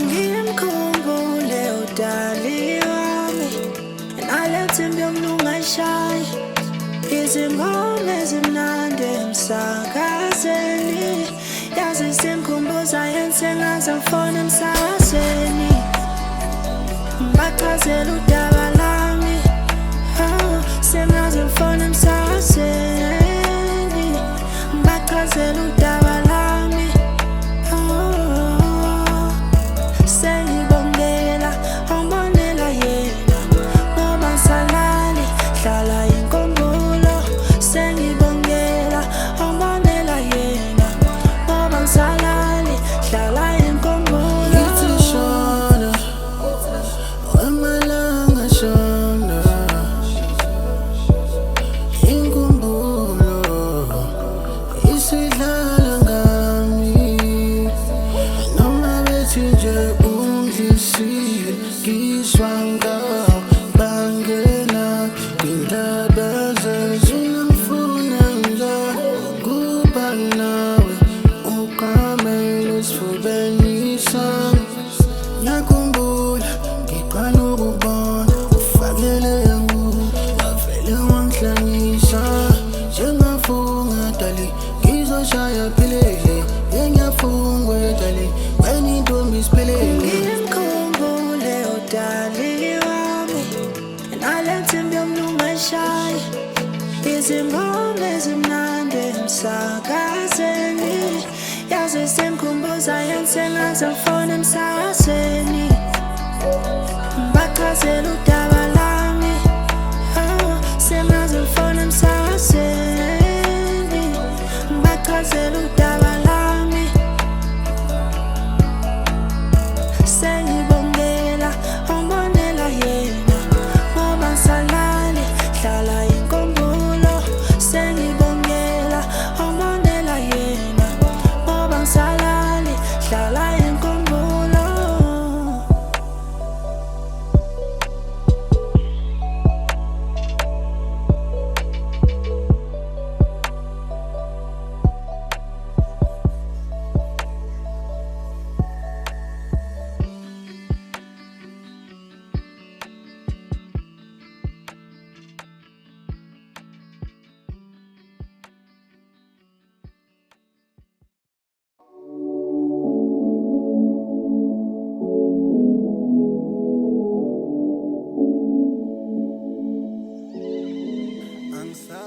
ngimkhumbule udali wami nalethi mbyomlunga eshayi izingoma ezimnandi emsakazeni yazi simkhumbuza yensengaze ngifona emsakazeni ngibachazela udaba lami sengaze ngifona emsakazeni ngibachazela udaba lami sengibongela umbonela yena ngoba ngisalali hlala inkumbulo sengibongela umbonela yena ngoba ngisalali hlala inkumbulo Ngithi shona amalanga shona inkumbulo isidlala ngami noma bethi nje ungidlisile ngizwa ngawo bangena kwindaba zezulu ngifuna nje ukuba nawe ukamele esifubeni sami ngiyakhumbula ngiqala ukubona ufakele yangu wavele wangihlangisa njengafunga dali ngizoshaya philele ngiyafunga dali wena intombi isiphelele ngimkhumbule udali wami nalethi mbyomlunga eshayi izingoma ezimnandi emsakazeni yazi simkhumbuza yensengaze ngifona emsakazeni ngibachazela udaba lami sengaze ngifona emsakazeni ngibachazela udaba lami sengibongela umbonela yena ngoba ngisalali hlala inkumbulo sengibongela umbonela yena ngoba ngisalali hlala inkumbulo Angsa